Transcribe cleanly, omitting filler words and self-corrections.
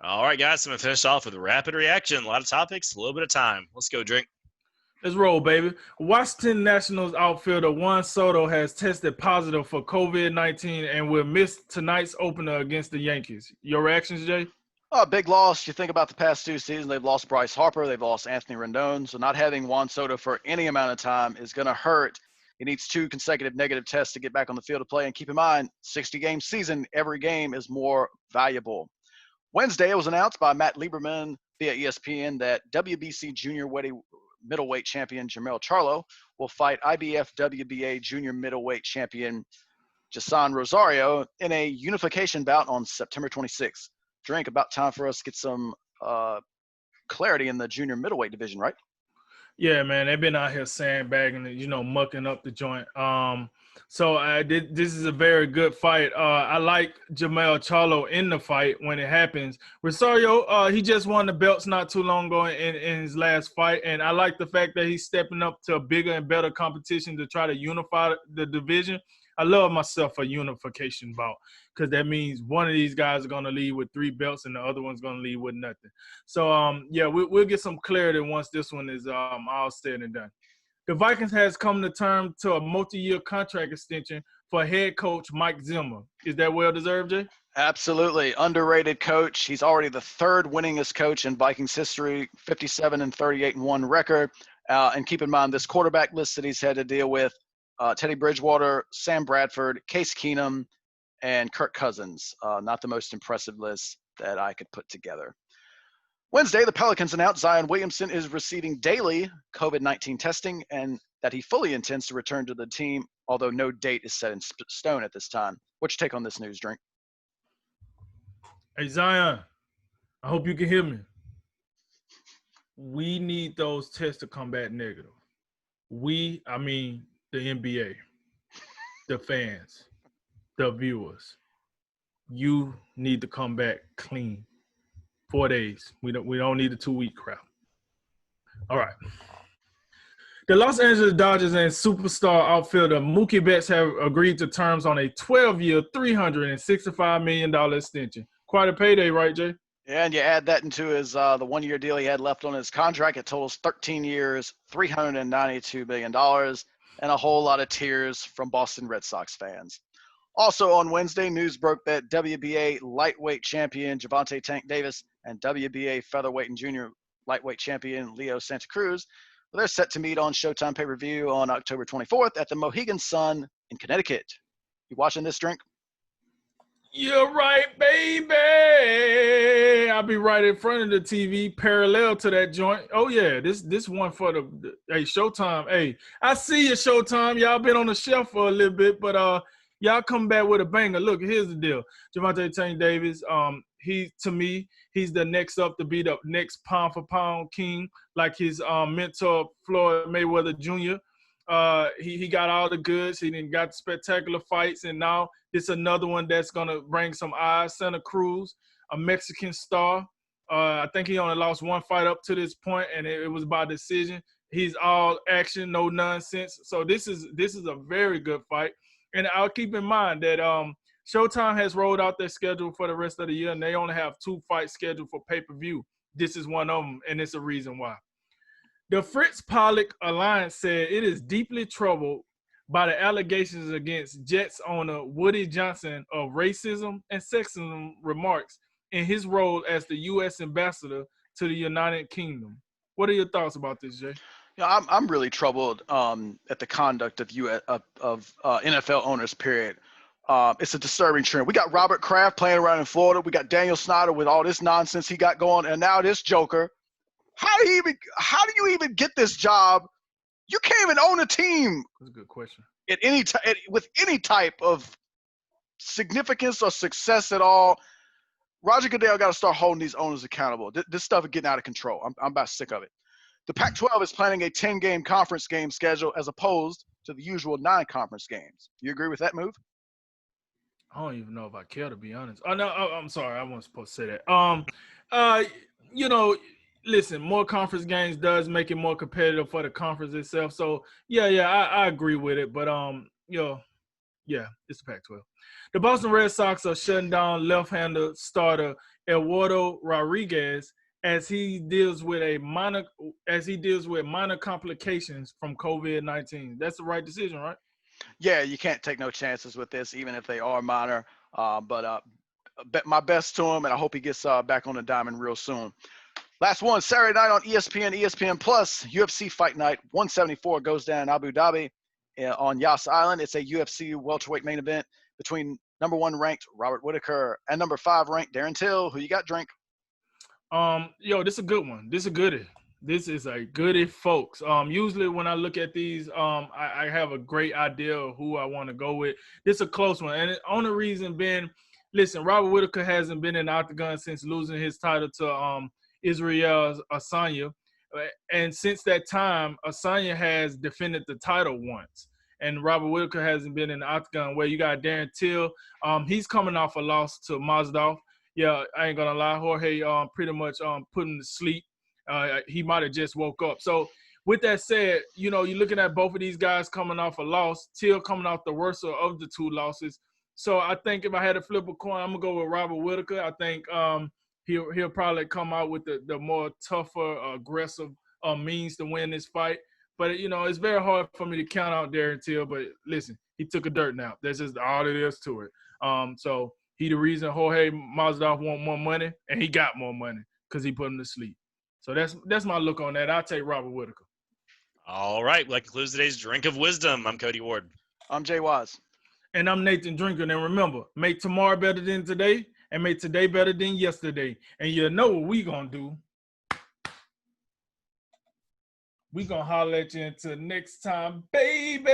All right, guys, I'm going to finish off with a rapid reaction. A lot of topics, a little bit of time. Let's go, Drink. Let's roll, baby. Washington Nationals outfielder Juan Soto has tested positive for COVID-19 and will miss tonight's opener against the Yankees. Your reactions, Jay? Oh, big loss. You think about the past two seasons, they've lost Bryce Harper, they've lost Anthony Rendon. So not having Juan Soto for any amount of time is going to hurt. He needs 2 consecutive negative tests to get back on the field to play. And keep in mind, 60-game season, every game is more valuable. Wednesday, it was announced by Matt Lieberman via ESPN that WBC junior middleweight champion Jermell Charlo will fight IBF WBA junior middleweight champion Jason Rosario in a unification bout on September 26th. Drink, about time for us to get some clarity in the junior middleweight division, right? Yeah, man, they've been out here sandbagging, mucking up the joint. This is a very good fight. I like Jermell Charlo in the fight when it happens. Rosario, he just won the belts not too long ago in his last fight, and I like the fact that he's stepping up to a bigger and better competition to try to unify the division. I love myself a unification bout because that means one of these guys are going to leave with 3 belts and the other one's going to leave with nothing. So, we'll get some clarity once this one is all said and done. The Vikings has come to terms to a multi-year contract extension for head coach Mike Zimmer. Is that well-deserved, Jay? Absolutely. Underrated coach. He's already the 3rd winningest coach in Vikings history, 57-38-1 record. And keep in mind, this quarterback list that he's had to deal with, Teddy Bridgewater, Sam Bradford, Case Keenum, and Kirk Cousins. Not the most impressive list that I could put together. Wednesday, the Pelicans announced Zion Williamson is receiving daily COVID-19 testing and that he fully intends to return to the team, although no date is set in stone at this time. What's your take on this news, Drink? Hey, Zion, I hope you can hear me. We need those tests to come back negative. The NBA, the fans, the viewers. You need to come back clean. 4 days. We don't need a 2-week crap. All right. The Los Angeles Dodgers and superstar outfielder Mookie Betts have agreed to terms on a 12-year, $365 million extension. Quite a payday, right, Jay? Yeah, and you add that into his the 1-year deal he had left on his contract. It totals 13 years, $392 million, and a whole lot of tears from Boston Red Sox fans. Also on Wednesday, news broke that WBA lightweight champion Gervonta Tank Davis and WBA featherweight and junior lightweight champion Leo Santa Cruz, they're set to meet on Showtime pay-per-view on October 24th at the Mohegan Sun in Connecticut. You watching this, Drink? You're right, baby. I'll be right in front of the TV, parallel to that joint. Oh yeah, this one for the Showtime. Hey, I see you, Showtime. Y'all been on the shelf for a little bit, but y'all come back with a banger. Look, here's the deal. Gervonta Tank Davis, he's the next up to be the next pound for pound king, like his mentor Floyd Mayweather Jr. He got all the goods. He didn't got spectacular fights, and now it's another one that's gonna bring some eyes. Santa Cruz, a Mexican star. I think he only lost 1 fight up to this point, and it was by decision. He's all action, no nonsense. So this is a very good fight. And I'll keep in mind that Showtime has rolled out their schedule for the rest of the year, and they only have 2 fights scheduled for pay-per-view. This is one of them, and it's a reason why. The Fritz Pollock Alliance said it is deeply troubled by the allegations against Jets owner Woody Johnson of racism and sexism remarks in his role as the U.S. ambassador to the United Kingdom. What are your thoughts about this, Jay? Yeah, I'm really troubled at the conduct of NFL owners. Period. It's a disturbing trend. We got Robert Kraft playing around in Florida. We got Daniel Snyder with all this nonsense he got going, and now this Joker. How do you even get this job? You can't even own a team. That's a good question. With any type of significance or success at all, Roger Goodell got to start holding these owners accountable. This stuff is getting out of control. I'm about sick of it. The Pac-12 is planning a 10-game conference game schedule as opposed to the usual 9 conference games. Do you agree with that move? I don't even know if I care, to be honest. Oh no, I'm sorry, I wasn't supposed to say that. Listen, more conference games does make it more competitive for the conference itself. So yeah, I agree with it. But it's the Pac-12. The Boston Red Sox are shutting down left-hander starter Eduardo Rodriguez as he deals with minor complications from COVID-19. That's the right decision, right? Yeah, you can't take no chances with this, even if they are minor. My best to him, and I hope he gets back on the diamond real soon. Last one, Saturday night on ESPN, ESPN Plus, UFC Fight Night 174 goes down in Abu Dhabi on Yas Island. It's a UFC welterweight main event between number 1 ranked Robert Whitaker and number 5 ranked Darren Till. Who you got, Drink? This is a good one. This is a goodie. This is a goodie, folks. Usually when I look at these, I have a great idea of who I want to go with. This is a close one. And the only reason being, listen, Robert Whitaker hasn't been in the octagon since losing his title to Israel Adesanya. And since that time, Adesanya has defended the title once. And Robert Whitaker hasn't been in the octagon. Where you got Darren Till. He's coming off a loss to Masvidal. Yeah, I ain't gonna lie. Jorge pretty much put him to sleep. He might have just woke up. So with that said, you're looking at both of these guys coming off a loss. Till coming off the worst of the 2 losses. So I think if I had to flip a coin, I'm gonna go with Robert Whitaker. I think he'll probably come out with the more tougher, aggressive means to win this fight. But it's very hard for me to count out Darren Till. But listen, he took a dirt nap. That's just all it is to it. So he the reason Jorge Masvidal want more money, and he got more money because he put him to sleep. So that's my look on that. I'll take Robert Whitaker. All right. Well, that concludes today's Drink of Wisdom. I'm Cody Ward. I'm Jay Wise. And I'm Nathan Drinker. And remember, make tomorrow better than today, and make today better than yesterday. And you know what we gonna do. We gonna holler at you until next time, baby.